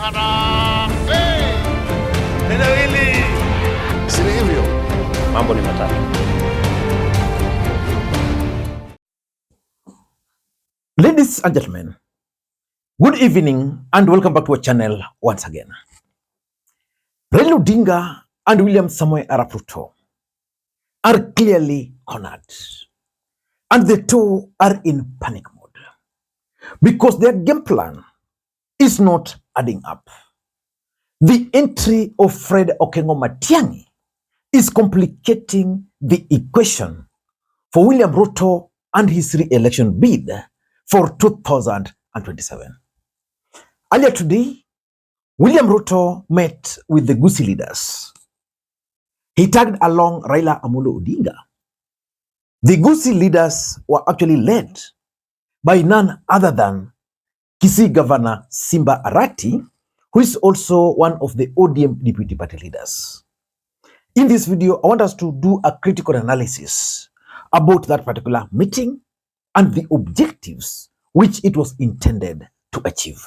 Harambee! Neno hili si hivyo. Mambo ni matatu. Ladies and gentlemen, good evening and welcome back to our channel once again. Raila Odinga and William Samoei Arap Ruto are clearly cornered, and the two are in panic mode because their game plan is not adding up. The entry of Fred Okengo Matiang'i is complicating the equation for William Ruto and his re-election bid for 2027. Earlier today, William Ruto met with the Gusii leaders. He tagged along Raila Odinga. The Gusii leaders were actually led by none other than Kisii Governor Simba Arati, who is also one of the ODM deputy party leaders. In this video, I want us to do a critical analysis about that particular meeting and the objectives which it was intended to achieve.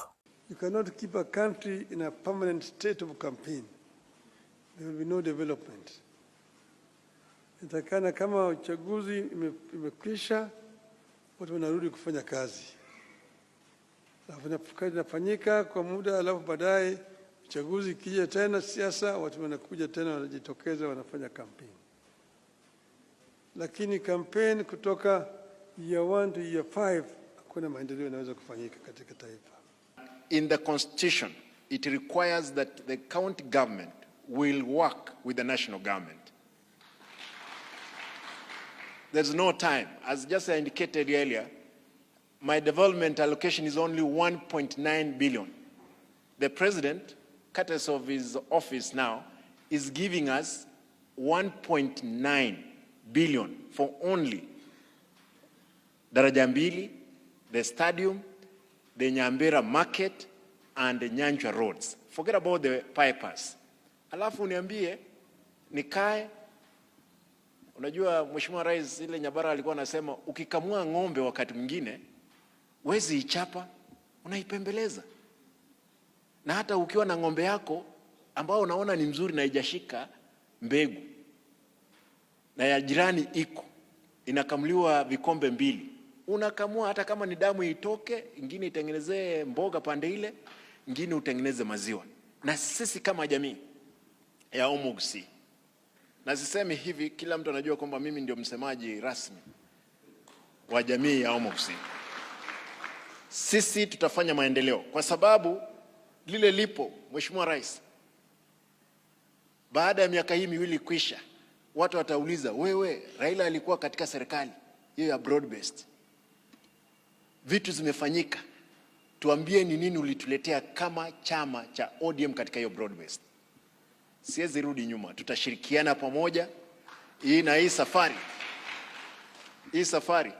You cannot keep a country in a permanent state of campaign. There will be no development. Itakana kama uchaguzi imekwisha, watu wanarudi kufanya kazi. Kazi inafanyika kwa muda, alafu baadaye uchaguzi kija tena, siasa, watu wanakuja tena, wanajitokeza, wanafanya campaign. Lakini campaign kutoka year 1 to year 5 hakuna maendeleo yanaweza kufanyika katika taifa. In the Constitution, it requires that the county government will work with the national government. There's no time. As just indicated earlier, my development allocation is only 1.9 billion. The president, courtesy of his office now, is giving us 1.9 billion for only Daraja Mbili, the stadium, the Nyambera market, and the Nyanchwa roads. Forget about the bypass. Alafu niambie, nikae, unajua Mheshimiwa Rais ile Nyabara alikuwa anasema ukikamua ng'ombe wakati mwingine wezi ichapa, unaipembeleza. Na hata ukiwa na ng'ombe yako ambao unaona ni mzuri na haijashika mbegu, na ya jirani iko inakamuliwa vikombe 2, unakamua hata kama ni damu itoke, ingine itengenezee mboga pande ile, ingine utengeneze maziwa. Na sisi kama jamii ya Gusii, na sisemi hivi, kila mtu anajua kwamba mimi ndio msemaji rasmi wa jamii ya Gusii. Sisi tutafanya maendeleo kwa sababu lile lipo. Mheshimiwa Rais, baada ya miaka hii 2 kuisha, watu watauliza, wewe Raila alikuwa katika serikali hiyo ya broad based, vitu zimefanyika, tuambie ni nini ulituletea kama chama cha ODM katika hiyo broad based. Siwezi rudi nyuma, tutashirikiana pamoja. Hii safari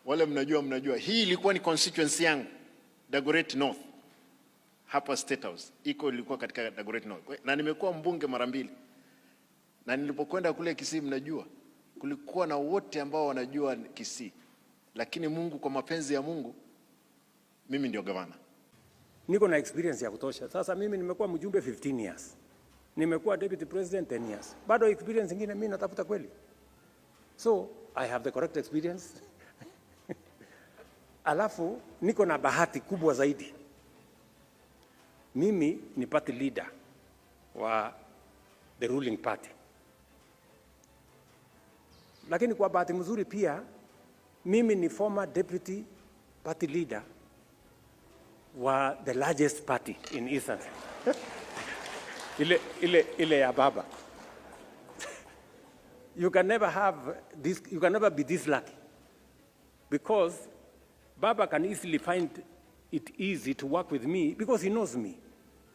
wale mnajua hii ilikuwa ni constituency yangu, Dagoretti North, hapa State House ilikuwa katika Dagoretti North, na nimekuwa mbunge mara 2. Na nilipokwenda kule Kisii, mnajua kulikuwa na wote ambao wanajua Kisii, lakini Mungu, kwa mapenzi ya Mungu, mimi ndio gavana. Niko na experience ya kutosha. Sasa mimi nimekuwa mjumbe 15 years. Nimekuwa deputy president 10 years. Bado experience nyingine mimi natafuta kweli. So, I have the correct experience. Alafu niko na bahati kubwa zaidi. Mimi ni party leader wa the ruling party. Lakini kwa bahati mzuri pia mimi ni former deputy party leader wa the largest party in Eastern. ile ya baba. You can never be this lucky, because Baba can easily find it easy to work with me because he knows me.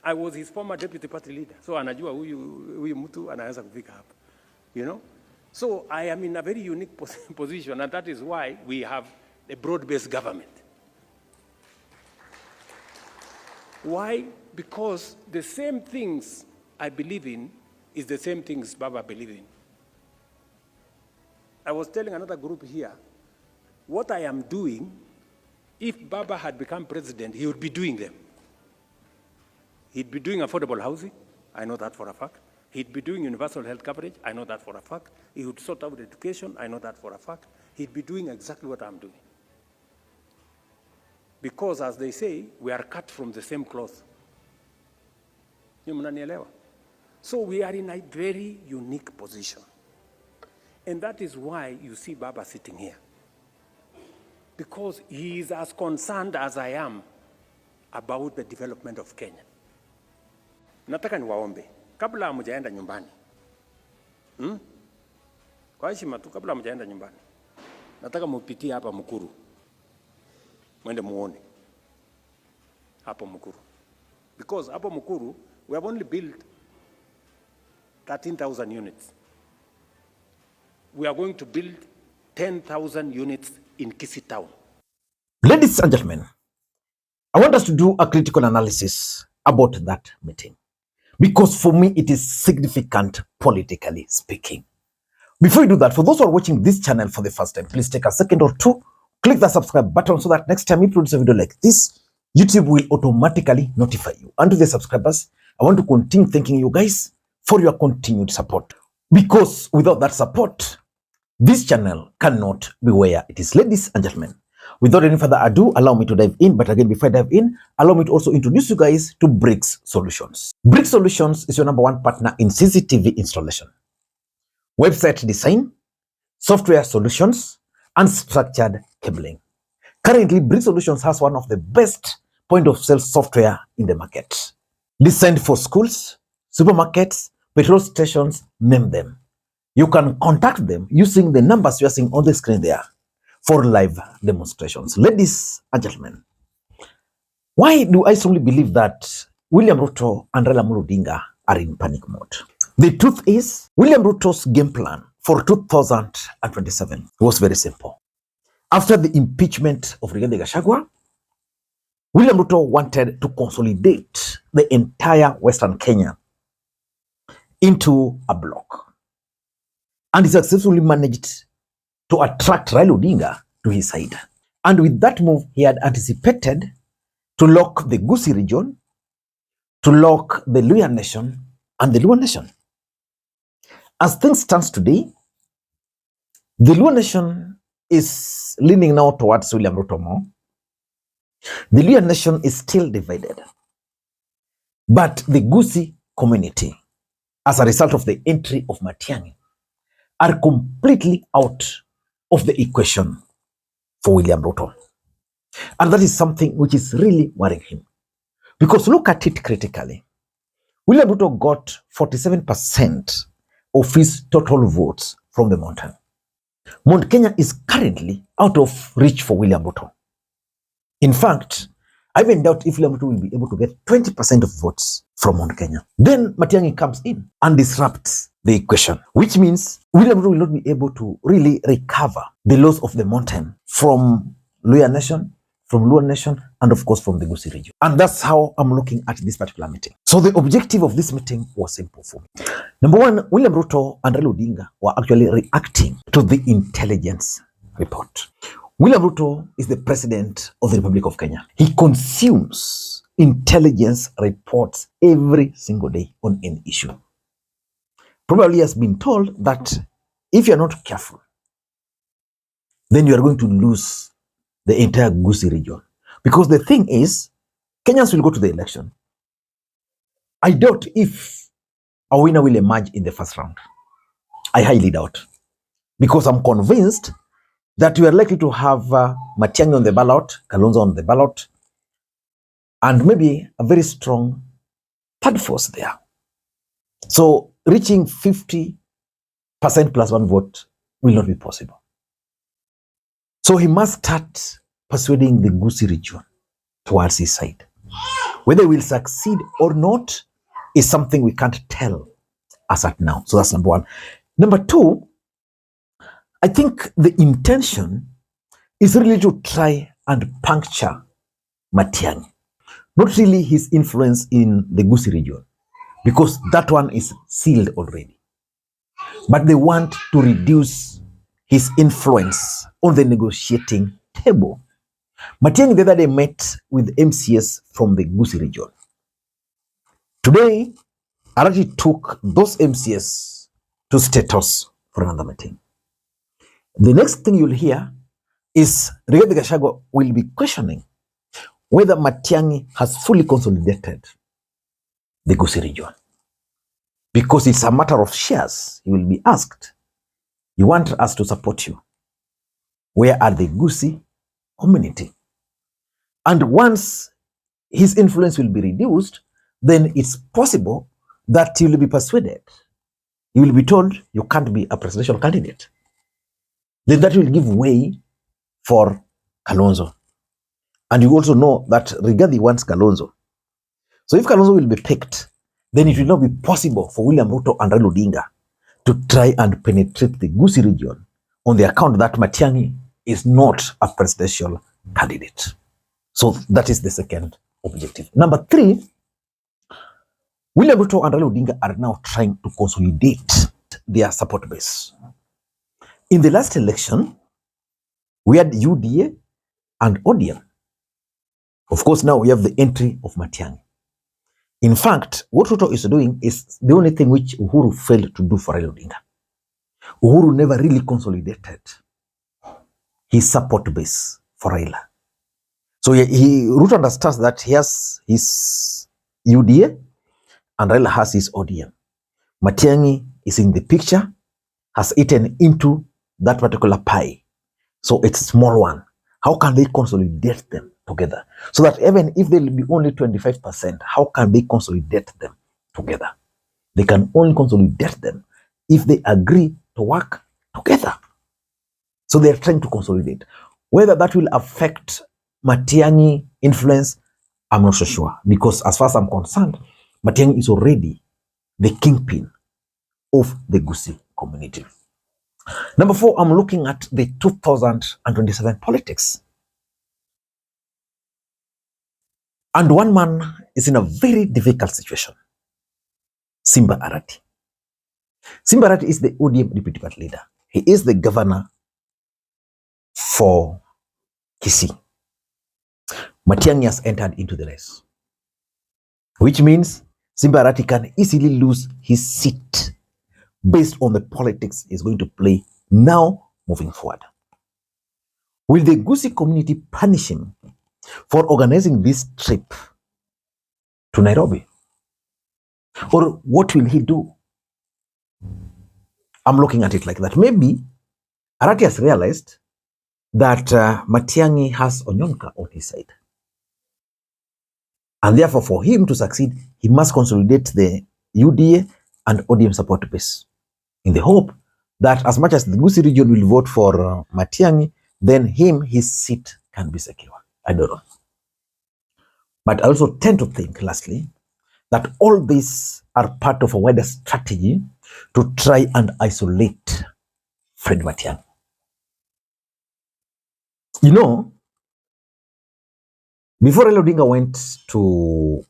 I was his former deputy party leader. So anajua huyu mtu anaweza kufika hapa. You know? So I am in a very unique position, and that is why we have a broad-based government. Why? Because the same things I believe in is the same things Baba believe in. I was telling another group here, what I am doing, if Baba had become president, he would be doing them. He'd be doing affordable housing. I know that for a fact. He'd be doing universal health coverage. I know that for a fact. He would sort out education. I know that for a fact. He'd be doing exactly what I'm doing. Because, as they say, we are cut from the same cloth. So we are in a very unique position. And that is why you see Baba sitting here. Because he is as concerned as I am about the development of Kenya. Nataka niwaombe, kabla hamjaenda nyumbani. Kwa heshima tu, kabla hamjaenda nyumbani. Nataka mupitie hapa Mukuru. Mwende muone. Hapo Mukuru. Because hapo Mukuru, we have only built 13,000 units. We are going to build 10,000 units in Kisii town. Ladies and gentlemen, I want us to do a critical analysis about that meeting, because for me it is significant politically speaking. Before we do that, for those who are watching this channel for the first time, please take a second or two, click the subscribe button so that next time we produce a video like this, YouTube will automatically notify you. And to the subscribers, I want to continue thanking you guys for your continued support, because without that support, this channel cannot be where it is. Ladies and gentlemen, without any further ado, allow me to dive in. But again, before I dive in, allow me to also introduce you guys to Bricks Solutions. Bricks Solutions is your #1 partner in CCTV installation, website design, software solutions, and structured cabling. Currently, Bricks Solutions has one of the best point-of-sale software in the market. Designed for schools, supermarkets, petrol stations, name them. You can contact them using the numbers you are seeing on the screen there for live demonstrations. Ladies and gentlemen, why do I strongly believe that William Ruto and Raila Odinga are in panic mode? The truth is, William Ruto's game plan for 2027 was very simple. After the impeachment of Rigathi Gachagua, William Ruto wanted to consolidate the entire Western Kenya into a block. And he successfully managed to attract Raila Odinga to his side. And with that move, he had anticipated to lock the Gusii region, to lock the Luhya nation, and the Luo nation. As things stand today, the Luo nation is leaning now towards William Ruto more. The Luhya nation is still divided. But the Gusii community, as a result of the entry of Matiang'i, are completely out of the equation for William Ruto. And that is something which is really worrying him. Because look at it critically. William Ruto got 47% of his total votes from the mountain. Mount Kenya is currently out of reach for William Ruto. In fact, I even doubt if William Ruto will be able to get 20% of votes from Mount Kenya. Then Matiang'i comes in and disrupts the equation, which means William Ruto will not be able to really recover the loss of the mountain from Luhya nation, from Luo nation, and of course from the Gusii region. And that's how I'm looking at this particular meeting. So the objective of this meeting was simple for me. Number one, William Ruto and Raila Odinga were actually reacting to the intelligence report. William Ruto is the president of the Republic of Kenya. He consumes intelligence reports every single day on any issue. Probably has been told that if you're not careful, then you are going to lose the entire Gusii region. Because the thing is, Kenyans will go to the election. I doubt if a winner will emerge in the first round. I highly doubt. Because I'm convinced that we are likely to have Matiang'i on the ballot, Kalonzo on the ballot, and maybe a very strong third force there. So reaching 50% plus one vote will not be possible. So he must start persuading the Gusii region towards his side. Whether he will succeed or not is something we can't tell as at now. So that's number one. Number two, I think the intention is really to try and puncture Matiang'i. Not really his influence in the Gusii region, because that one is sealed already. But they want to reduce his influence on the negotiating table. Matiang'i the other day met with MCS from the Gusii region. Today, Arati took those MCS to State House for another meeting. The next thing you'll hear is Rigathi Gachagua will be questioning whether Matiang'i has fully consolidated the Gusii region. Because it's a matter of shares, he will be asked, you want us to support you. Where are the Gusii community? And once his influence will be reduced, then it's possible that he will be persuaded. He will be told, you can't be a presidential candidate. Then that will give way for Kalonzo. And you also know that Rigathi wants Kalonzo. So if Kalonzo will be picked, then it will not be possible for William Ruto and Raila Odinga to try and penetrate the Gusii region on the account that Matiang'i is not a presidential candidate. So that is the second objective. Number 3, William Ruto and Raila Odinga are now trying to consolidate their support base. In the last election, we had UDA and ODM. Of course, now we have the entry of Matiang'i. In fact, what Ruto is doing is the only thing which Uhuru failed to do for Raila Odinga. Uhuru never really consolidated his support base for Raila. So Ruto understands that he has his UDA and Raila has his ODM. Matiang'i is in the picture, has eaten into that particular pie. So it's a small one. How can they consolidate them together? So that even if they'll be only 25%, how can they consolidate them together? They can only consolidate them if they agree to work together. So they're trying to consolidate. Whether that will affect Matiang'i influence, I'm not so sure. Because as far as I'm concerned, Matiang'i is already the kingpin of the Gusii community. Number 4, I'm looking at the 2027 politics. And one man is in a very difficult situation. Simba Arati. Simba Arati is the ODM deputy party leader. He is the governor for Kisii. Matiang'i has entered into the race, which means Simba Arati can easily lose his seat based on the politics he's going to play now moving forward. Will the Gusii community punish him for organizing this trip to Nairobi? Or what will he do? I'm looking at it like that. Maybe Arati has realized that Matiang'i has Onyonka on his side. And therefore, for him to succeed, he must consolidate the UDA and ODM support base in the hope that as much as the Gusii region will vote for Matiang'i, then his seat can be secure. I don't know. But I also tend to think, lastly, that all these are part of a wider strategy to try and isolate Fred Matiang'i. You know, before Raila Odinga went to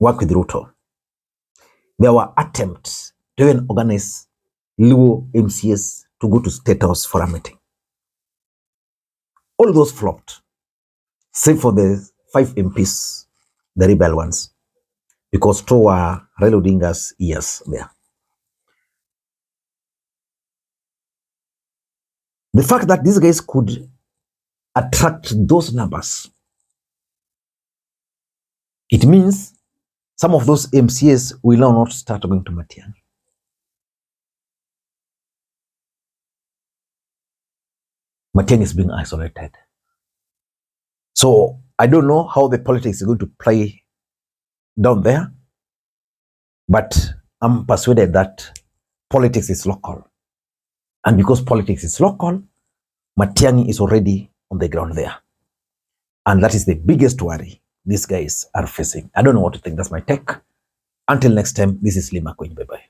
work with Ruto, there were attempts to even organize Luo MCS to go to State House for a meeting. All those flopped, save for the 5 MPs, the rebel ones, because two were Raila Odinga's ears there. The fact that these guys could attract those numbers, it means some of those MCAs will now not start going to Matiang'i. Matiang'i is being isolated. So I don't know how the politics is going to play down there, but I'm persuaded that politics is local. And because politics is local, Matiang'i is already on the ground there. And that is the biggest worry these guys are facing. I don't know what to think. That's my take. Until next time, this is Makwiny. Bye-bye.